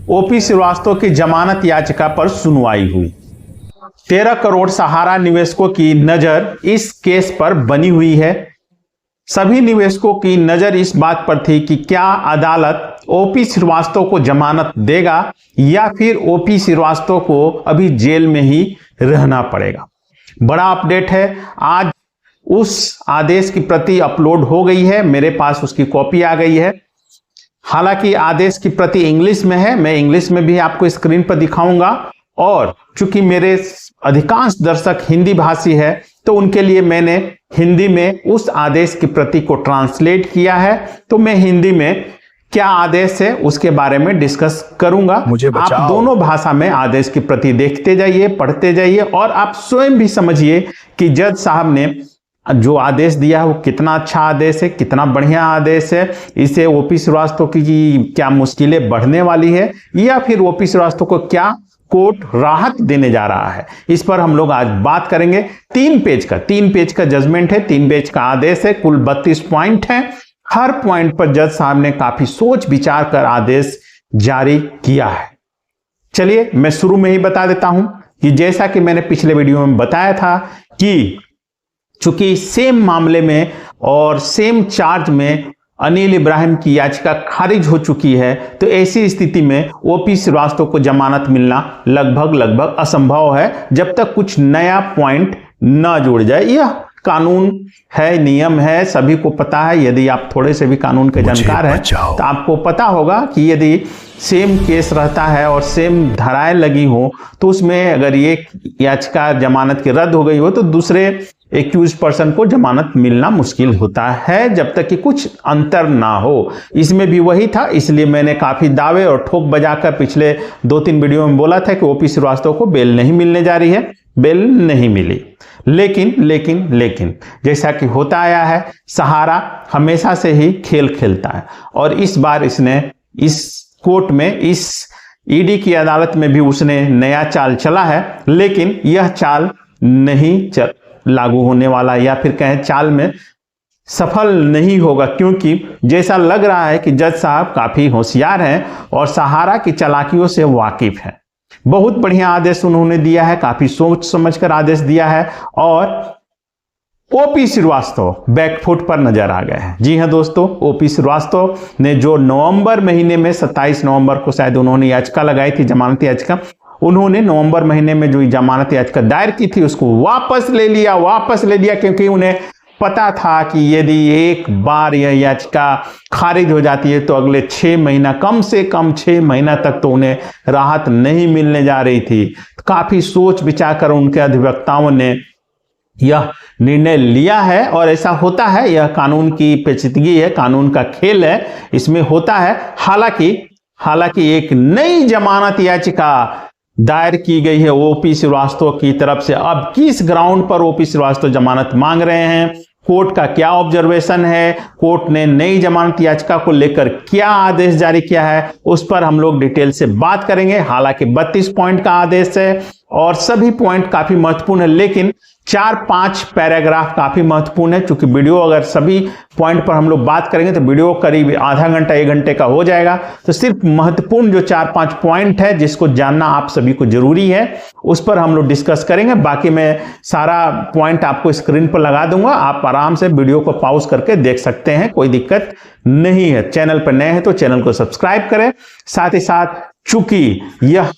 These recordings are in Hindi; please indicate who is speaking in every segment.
Speaker 1: ओपी श्रीवास्तव की जमानत याचिका पर सुनवाई हुई। 13 करोड़ सहारा निवेशकों की नजर इस केस पर बनी हुई है। सभी निवेशकों की नजर इस बात पर थी कि क्या अदालत ओपी श्रीवास्तव को जमानत देगा या फिर ओपी श्रीवास्तव को अभी जेल में ही रहना पड़ेगा। बड़ा अपडेट है, आज उस आदेश की प्रति अपलोड हो गई है, मेरे पास उसकी कॉपी आ गई है। हालांकि आदेश की प्रति इंग्लिश में है, मैं इंग्लिश में भी आपको स्क्रीन पर दिखाऊंगा, और चूंकि मेरे अधिकांश दर्शक हिंदी भाषी है तो उनके लिए मैंने हिंदी में उस आदेश की प्रति को ट्रांसलेट किया है। तो मैं हिंदी में क्या आदेश है उसके बारे में डिस्कस करूंगा। आप दोनों भाषा में आदेश की प्रति देखते जाइए, पढ़ते जाइए, और आप स्वयं भी समझिए कि जज साहब ने जो आदेश दिया है वो कितना अच्छा आदेश है, कितना बढ़िया आदेश है। इसे ओपी श्रीवास्तव की क्या मुश्किलें बढ़ने वाली है या फिर ओपी श्रीवास्तव को क्या कोर्ट राहत देने जा रहा है, इस पर हम लोग आज बात करेंगे। 3 पेज का जजमेंट है, 3 पेज का आदेश है, कुल 32 पॉइंट है। हर पॉइंट पर जज साहब ने काफी सोच विचार कर आदेश जारी किया है। चलिए मैं शुरू में ही बता देता हूं कि जैसा कि मैंने पिछले वीडियो में बताया था कि चूंकि सेम मामले में और सेम चार्ज में अनिल इब्राहिम की याचिका खारिज हो चुकी है, तो ऐसी स्थिति में ओपी श्रीवास्तव को जमानत मिलना लगभग असंभव है जब तक कुछ नया पॉइंट न जुड़ जाए। यह कानून है, नियम है, सभी को पता है। यदि आप थोड़े से भी कानून के जानकार हैं तो आपको पता होगा कि यदि सेम केस रहता है और सेम धाराएं लगी हो तो उसमें अगर ये याचिका जमानत की रद्द हो गई हो तो दूसरे एक्यूज पर्सन को जमानत मिलना मुश्किल होता है जब तक कि कुछ अंतर ना हो। इसमें भी वही था, इसलिए मैंने काफी दावे और ठोक बजाकर पिछले 2-3 वीडियो में बोला था कि ओपी श्रीवास्तव को बेल नहीं मिलने जा रही है। बेल नहीं मिली, लेकिन जैसा कि होता आया है, सहारा हमेशा से ही खेल खेलता है और इस बार इसने इस कोर्ट में, इस ईडी की अदालत में भी उसने नया चाल चला है, लेकिन यह चाल नहीं लागू होने वाला, या फिर कहें चाल में सफल नहीं होगा, क्योंकि जैसा लग रहा है कि जज साहब काफी होशियार हैं और सहारा की चालाकियों से वाकिफ हैं। बहुत बढ़िया आदेश उन्होंने दिया है, काफी सोच समझकर आदेश दिया है और ओपी श्रीवास्तव बैकफुट पर नजर आ गए हैं। जी हां दोस्तों, ओपी श्रीवास्तव ने जो नवंबर महीने में 27 नवंबर को शायद उन्होंने याचिका लगाई थी, जमानत याचिका, उन्होंने नवंबर महीने में जो जमानत याचिका दायर की थी उसको वापस ले लिया क्योंकि उन्हें पता था कि यदि एक बार यह याचिका खारिज हो जाती है तो अगले 6 महीना, कम से कम 6 महीना तक तो उन्हें राहत नहीं मिलने जा रही थी। काफी सोच विचार कर उनके अधिवक्ताओं ने यह निर्णय लिया है और ऐसा होता है, यह कानून की पेचीदगी है, कानून का खेल है, इसमें होता है। हालांकि एक नई जमानत याचिका दायर की गई है ओपी श्रीवास्तव की तरफ से। अब किस ग्राउंड पर ओपी श्रीवास्तव जमानत मांग रहे हैं, कोर्ट का क्या ऑब्जर्वेशन है, कोर्ट ने नई जमानत याचिका को लेकर क्या आदेश जारी किया है, उस पर हम लोग डिटेल से बात करेंगे। हालांकि 32 पॉइंट का आदेश है और सभी पॉइंट काफी महत्वपूर्ण है, लेकिन 4-5 पैराग्राफ काफी महत्वपूर्ण है। क्योंकि वीडियो अगर सभी पॉइंट पर हम लोग बात करेंगे तो वीडियो करीब आधा घंटा 1 घंटे का हो जाएगा। तो सिर्फ महत्वपूर्ण जो 4-5 पॉइंट है जिसको जानना आप सभी को जरूरी है, उस पर हम लोग डिस्कस करेंगे। बाकी मैं सारा पॉइंट आपको स्क्रीन पर लगा दूंगा, आप आराम से वीडियो को पॉज करके देख सकते हैं, कोई दिक्कत नहीं है। चैनल पर नए हैं तो चैनल को सब्सक्राइब करें। साथ ही साथ चूंकि यह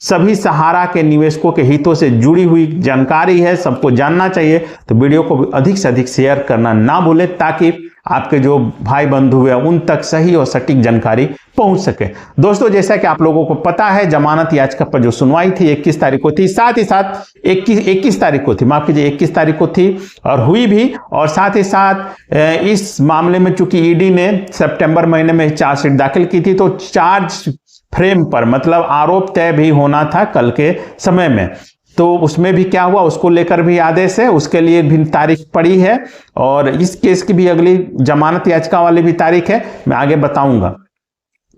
Speaker 1: सभी सहारा के निवेशकों के हितों से जुड़ी हुई जानकारी है, सबको जानना चाहिए, तो वीडियो को अधिक से अधिक शेयर करना ना भूलें ताकि आपके जो भाई बंधु हैं उन तक सही और सटीक जानकारी पहुंच सके। दोस्तों, जैसा कि आप लोगों को पता है, जमानत याचिका पर जो सुनवाई थी 21 तारीख को थी, साथ ही साथ 21 तारीख को थी, माफ कीजिए 21 तारीख को थी और हुई भी। और साथ ही साथ इस मामले में चूंकि ईडी ने सितंबर महीने में चार्जशीट दाखिल की थी, तो चार्ज फ्रेम पर मतलब आरोप तय भी होना था कल के समय में, तो उसमें भी क्या हुआ उसको लेकर भी आदेश है, उसके लिए भी तारीख पड़ी है और इस केस की भी अगली जमानत याचिका वाली भी तारीख है, मैं आगे बताऊंगा।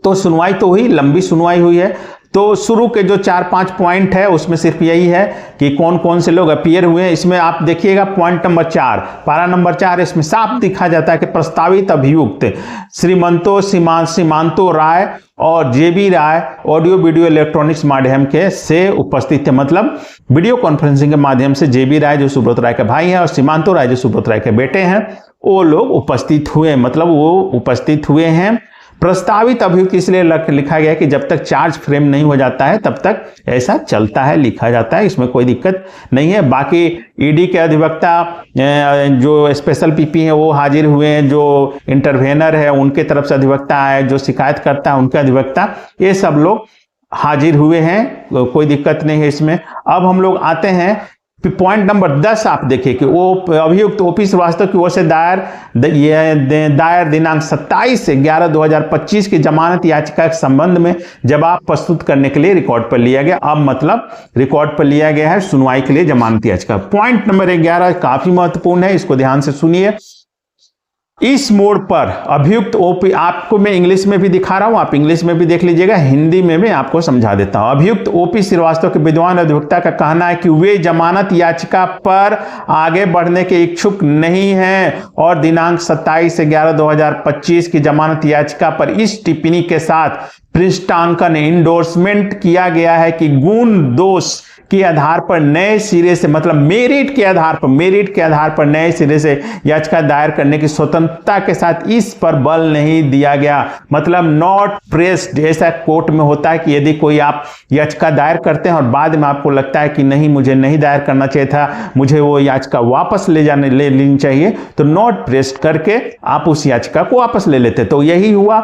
Speaker 1: तो सुनवाई तो हुई, लंबी सुनवाई हुई है। तो शुरू के जो 4-5 पॉइंट है उसमें सिर्फ यही है कि कौन कौन से लोग अपीयर हुए हैं। इसमें आप देखिएगा पॉइंट नंबर 4, पारा नंबर 4, इसमें साफ दिखा जाता है कि प्रस्तावित अभियुक्त श्रीमंतो सीमांतो राय और जेबी राय ऑडियो वीडियो इलेक्ट्रॉनिक्स माध्यम के से उपस्थित थे। मतलब वीडियो कॉन्फ्रेंसिंग के माध्यम से जेबी राय जो सुब्रत राय के भाई हैं और सीमांतो राय जो सुब्रत राय के बेटे हैं वो लोग उपस्थित हुए, मतलब वो उपस्थित हुए हैं। प्रस्तावित अभियुक्त इसलिए लिखा गया कि जब तक चार्ज फ्रेम नहीं हो जाता है तब तक ऐसा चलता है, लिखा जाता है, इसमें कोई दिक्कत नहीं है। बाकी ईडी के अधिवक्ता जो स्पेशल पीपी हैं वो हाजिर हुए हैं, जो इंटरवेनर है उनके तरफ से अधिवक्ता है, जो शिकायत करता है उनके अधिवक्ता, ये सब लोग हाजिर हुए हैं, कोई दिक्कत नहीं है इसमें। अब हम लोग आते हैं पॉइंट नंबर 10, आप देखिए कि वो अभियुक्त ओपी श्रीवास्तव की ओर से दायर दिनांक 27/11/2025 की जमानत याचिका के संबंध में जवाब प्रस्तुत करने के लिए रिकॉर्ड पर लिया गया। अब मतलब रिकॉर्ड पर लिया गया है सुनवाई के लिए जमानत याचिका। पॉइंट नंबर 11 काफी महत्वपूर्ण है, इसको ध्यान से सुनिए। इस मोड़ पर अभियुक्त ओपी, आपको मैं इंग्लिश में भी दिखा रहा हूं, आप इंग्लिश में भी देख लीजिएगा, हिंदी में मैं आपको समझा देता हूं। अभियुक्त ओपी श्रीवास्तव के विद्वान अधिवक्ता का कहना है कि वे जमानत याचिका पर आगे बढ़ने के इच्छुक नहीं हैं और दिनांक 27/11/2025 की जमानत याचिका पर इस टिप्पणी के साथ पृष्ठांकन इंडोर्समेंट किया गया है कि गुण दोष के आधार पर नए सिरे से, मतलब मेरिट के आधार पर नए सिरे से याचिका दायर करने की स्वतंत्रता के साथ इस पर बल नहीं दिया गया। मतलब नॉट प्रेस्ड, ऐसा कोर्ट में होता है कि यदि कोई आप याचिका दायर करते हैं और बाद में आपको लगता है कि नहीं मुझे नहीं दायर करना चाहिए था, मुझे वो याचिका वापस ले लेनी चाहिए, तो नॉट प्रेस्ड करके आप उस याचिका को वापस ले लेते। तो यही हुआ।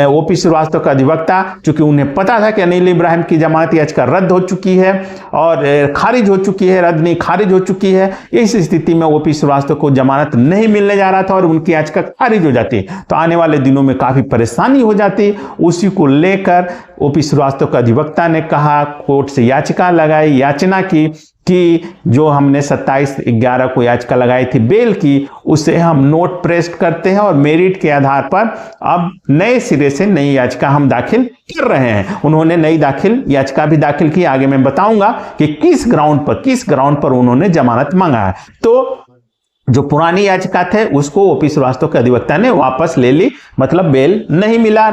Speaker 1: ओपी श्रीवास्तव का अधिवक्ता, चूंकि उन्हें पता था कि अनिल इब्राहिम की जमानत याचिका रद्द हो चुकी है और खारिज हो चुकी है, रद्द नहीं खारिज हो चुकी है, इस स्थिति में ओपी श्रीवास्तव को जमानत नहीं मिलने जा रहा था और उनकी याचिका खारिज हो जाती, तो आने वाले दिनों में काफी परेशानी हो जाती। उसी को लेकर ओपी श्रीवास्तव का अधिवक्ता ने कहा, कोर्ट से याचिका लगाई, याचना की कि जो हमने 27/11 को याचिका लगाई थी बेल की, उसे हम नोट प्रेस्ड करते हैं और मेरिट के आधार पर अब नए सिरे से नई याचिका हम दाखिल कर रहे हैं। उन्होंने नई याचिका भी दाखिल की, आगे मैं बताऊंगा कि किस ग्राउंड पर उन्होंने जमानत मांगा है। तो जो पुरानी याचिका थे उसको ओपी श्रीवास्तव के अधिवक्ता ने वापस ले ली, मतलब बेल नहीं मिला।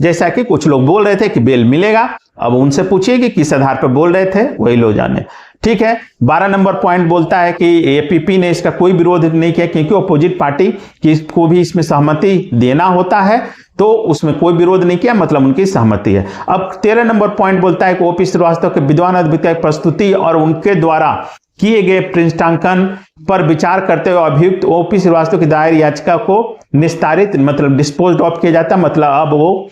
Speaker 1: जैसा कि कुछ लोग बोल रहे थे कि बेल मिलेगा, अब उनसे पूछिए कि किस आधार पर बोल रहे थे, वही लोग जाने। ठीक है। 12 नंबर पॉइंट बोलता है कि एपीपी ने इसका कोई विरोध नहीं किया क्योंकि अपोजिट पार्टी को भी इसमें सहमति देना होता है, तो उसमें कोई विरोध नहीं किया, मतलब उनकी सहमति है। अब 13 नंबर पॉइंट बोलता है कि ओपी श्रीवास्तव के विद्वान अधिवक्ता की प्रस्तुति और उनके द्वारा किए गए पृष्ठांकन पर विचार करते हुए अभियुक्त ओपी श्रीवास्तव की दायर याचिका को निस्तारित, मतलब डिस्पोज ऑफ किया जाता, मतलब अब वो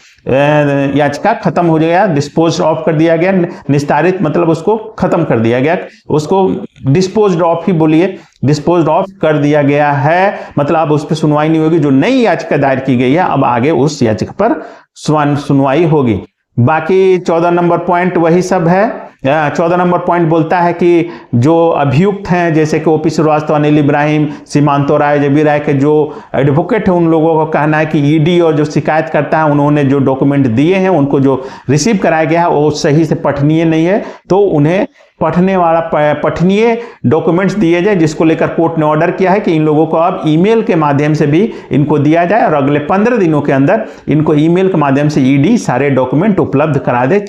Speaker 1: याचिका खत्म हो गया, डिस्पोज ऑफ कर दिया गया। निस्तारित मतलब उसको खत्म कर दिया गया, उसको डिस्पोज ऑफ ही बोलिए, डिस्पोज ऑफ कर दिया गया है, मतलब अब उस पर सुनवाई नहीं होगी। जो नई याचिका दायर की गई है अब आगे उस याचिका पर सुनवाई होगी। बाकी 14 नंबर पॉइंट वही सब है। 14 नंबर पॉइंट बोलता है कि जो अभियुक्त हैं जैसे कि ओपी श्रीवास्तव, अनिल इब्राहिम, सीमांतो राय, जेबी राय के जो एडवोकेट है, उन लोगों का कहना है कि ईडी और जो शिकायत करता है उन्होंने जो डॉक्यूमेंट दिए हैं, उनको जो रिसीव कराया गया है वो सही से पठनीय नहीं है, तो उन्हें पठनीय डॉक्यूमेंट्स दिए जाए, जिसको लेकर कोर्ट ने ऑर्डर किया है कि इन लोगों को अब ईमेल के माध्यम से भी इनको दिया जाए और अगले 15 दिनों के अंदर इनको ईमेल के माध्यम से ईडी सारे डॉक्यूमेंट उपलब्ध करा दे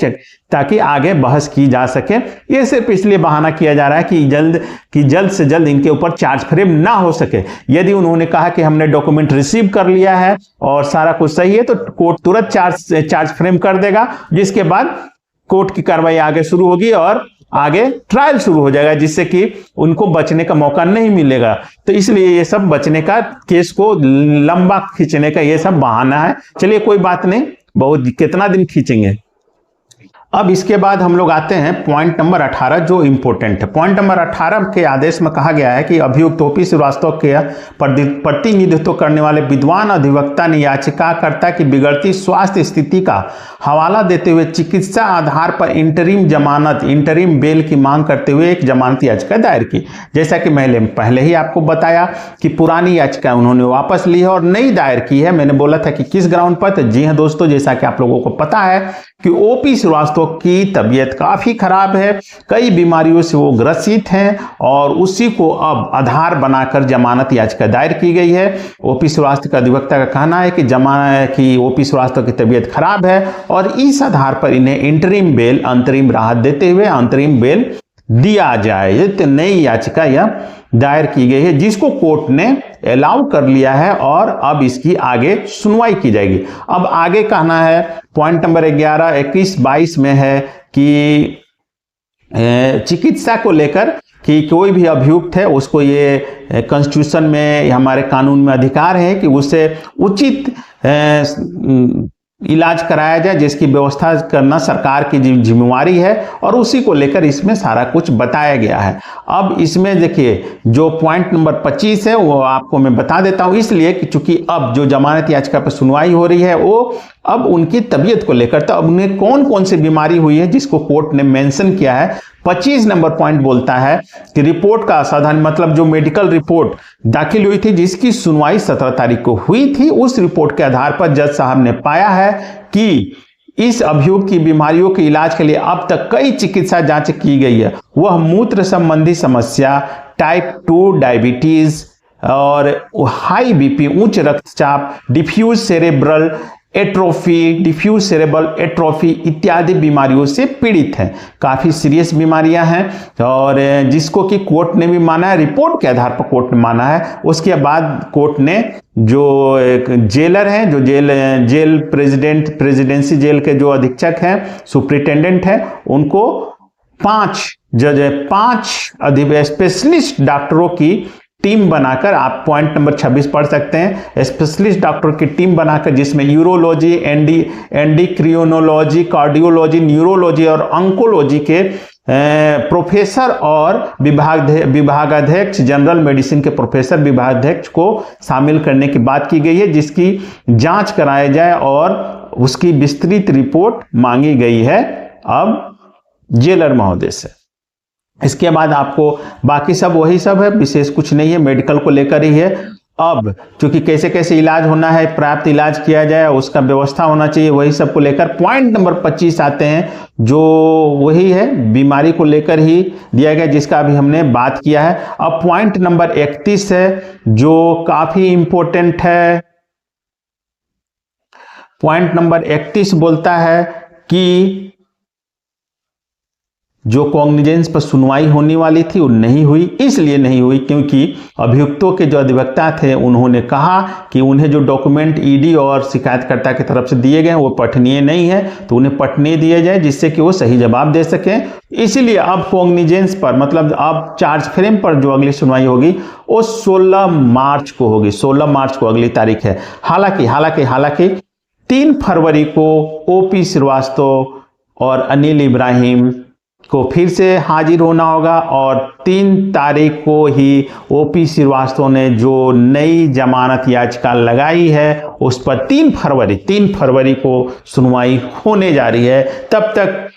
Speaker 1: ताकि आगे बहस की जा सके। ये सिर्फ इसलिए बहाना किया जा रहा है कि जल्द से जल्द इनके ऊपर चार्ज फ्रेम ना हो सके। यदि उन्होंने कहा कि हमने डॉक्यूमेंट रिसीव कर लिया है और सारा कुछ सही है तो कोर्ट तुरंत चार्ज फ्रेम कर देगा, जिसके बाद कोर्ट की कार्रवाई आगे शुरू होगी और आगे ट्रायल शुरू हो जाएगा, जिससे कि उनको बचने का मौका नहीं मिलेगा। तो इसलिए ये सब बचने का, केस को लंबा खींचने का ये सब बहाना है। चलिए कोई बात नहीं, बहुत कितना दिन खींचेंगे। अब इसके बाद हम लोग आते हैं पॉइंट नंबर 18 जो इंपॉर्टेंट है। पॉइंट नंबर 18 के आदेश में कहा गया है कि अभियुक्त ओपी श्रीवास्तव के प्रतिनिधित्व करने वाले विद्वान अधिवक्ता ने याचिकाकर्ता की बिगड़ती स्वास्थ्य स्थिति का हवाला देते हुए चिकित्सा आधार पर इंटरिम बेल की मांग करते हुए एक जमानत याचिका दायर की। जैसा कि मैंने पहले ही आपको बताया कि पुरानी याचिका उन्होंने वापस ली है और नई दायर की है। मैंने बोला था कि किस ग्राउंड पर, तो जी हां दोस्तों, जैसा कि आप लोगों को पता है कि ओपी श्रीवास्तव की तबीयत काफी खराब है, कई बीमारियों से वो ग्रसित हैं और उसी को अब आधार बनाकर जमानत याचिका दायर की गई है। ओपी श्रीवास्तव का अधिवक्ता का कहना है कि ओपी श्रीवास्तव की तबीयत खराब है और इस आधार पर इन्हें इंटरिम बेल, अंतरिम राहत देते हुए अंतरिम बेल दिया जाए। ये तो नई याचिका यह दायर की गई है जिसको कोर्ट ने अलाउ कर लिया है और अब इसकी आगे सुनवाई की जाएगी। अब आगे कहना है पॉइंट नंबर 11, 21, 22 में है कि चिकित्सा को लेकर कि कोई भी अभियुक्त है उसको ये कॉन्स्टिट्यूशन में, हमारे कानून में अधिकार है कि उसे उचित इलाज कराया जाए, जिसकी व्यवस्था करना सरकार की जिम्मेवारी है और उसी को लेकर इसमें सारा कुछ बताया गया है। अब इसमें देखिए जो पॉइंट नंबर 25 है वो आपको मैं बता देता हूं, इसलिए कि चूंकि अब जो जमानत याचिका पर सुनवाई हो रही है वो अब उनकी तबीयत को लेकर, तो अब उन्हें कौन कौन सी बीमारी हुई है जिसको कोर्ट ने मेंशन किया है। 25 नंबर पॉइंट बोलता है कि रिपोर्ट का असाधारण, मतलब जो मेडिकल रिपोर्ट दाखिल हुई थी जिसकी सुनवाई 17 तारीख को हुई थी, उस रिपोर्ट के आधार पर जज साहब ने पाया है कि इस अभियुक्त की बीमारियों के इलाज के लिए अब तक कई चिकित्सा जांच की गई है। वह मूत्र संबंधी समस्या, टाइप 2 डायबिटीज और हाई बीपी, उच्च रक्तचाप, डिफ्यूज सेरेब्रल एट्रोफी इत्यादि बीमारियों से पीड़ित हैं। काफी सीरियस बीमारियां हैं और जिसको कि कोर्ट ने भी माना है, रिपोर्ट के आधार पर कोर्ट ने माना है। उसके बाद कोर्ट ने जो जेलर हैं, जो जेल प्रेसिडेंसी जेल के जो अधीक्षक हैं, सुप्रिंटेंडेंट हैं, उनको 5 स्पेशलिस्ट डॉक्टरों की टीम बनाकर, आप पॉइंट नंबर 26 पढ़ सकते हैं, स्पेशलिस्ट डॉक्टर की टीम बनाकर जिसमें यूरोलॉजी, एंडोक्रिनोलॉजी, कार्डियोलॉजी, न्यूरोलॉजी और ऑन्कोलॉजी के प्रोफेसर और विभागाध्यक्ष, जनरल मेडिसिन के प्रोफेसर विभागाध्यक्ष को शामिल करने की बात की गई है, जिसकी जांच कराई जाए और उसकी विस्तृत रिपोर्ट मांगी गई है अब जेलर महोदय से। इसके बाद आपको बाकी सब वही सब है, विशेष कुछ नहीं है, मेडिकल को लेकर ही है। अब चूंकि कैसे कैसे इलाज होना है, प्राप्त इलाज किया जाए, उसका व्यवस्था होना चाहिए, वही सब को लेकर पॉइंट नंबर 25 आते हैं, जो वही है बीमारी को लेकर ही दिया गया जिसका अभी हमने बात किया है। अब पॉइंट नंबर 31 है जो काफी इंपॉर्टेंट है। पॉइंट नंबर 31 बोलता है कि जो कॉग्निजेंस पर सुनवाई होने वाली थी वो नहीं हुई। इसलिए नहीं हुई क्योंकि अभियुक्तों के जो अधिवक्ता थे उन्होंने कहा कि उन्हें जो डॉक्यूमेंट ईडी और शिकायतकर्ता की तरफ से दिए गए वो पठनीय नहीं है, तो उन्हें पठनीय दिए जाए जिससे कि वो सही जवाब दे सकें। इसीलिए अब कॉग्निजेंस पर, मतलब अब चार्ज फ्रेम पर जो अगली सुनवाई होगी वो 16 मार्च को होगी। 16 मार्च को अगली तारीख है। हालांकि 3 फरवरी को ओपी श्रीवास्तव और अनिल इब्राहिम को फिर से हाजिर होना होगा और 3 तारीख को ही ओपी श्रीवास्तव ने जो नई जमानत याचिका लगाई है उस पर 3 फरवरी को सुनवाई होने जा रही है। तब तक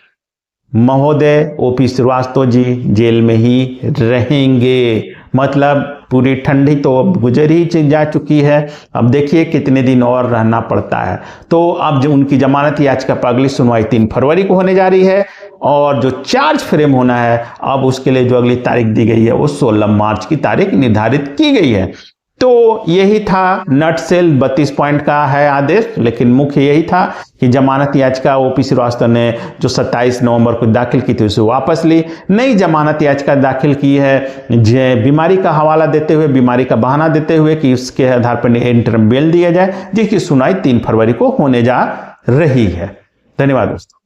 Speaker 1: महोदय ओपी श्रीवास्तव जी जेल में ही रहेंगे। मतलब पूरी ठंडी तो अब गुजर ही जा चुकी है, अब देखिए कितने दिन और रहना पड़ता है। तो अब जो उनकी जमानत याचिका पर अगली सुनवाई 3 फरवरी को होने जा रही है और जो चार्ज फ्रेम होना है अब उसके लिए जो अगली तारीख दी गई है वो 16 मार्च की तारीख निर्धारित की गई है। तो यही था नटसेल 32 पॉइंट का है आदेश, लेकिन मुख्य यही था कि जमानत याचिका ओपी श्रीवास्तव ने जो 27 नवंबर को दाखिल की थी उसे वापस ली। नई जमानत याचिका दाखिल की है बीमारी का हवाला देते हुए, बीमारी का बहाना देते हुए कि उसके आधार पर इंटरिम बेल दिया जाए, जिसकी सुनवाई 3 फरवरी को होने जा रही है। धन्यवाद दोस्तों।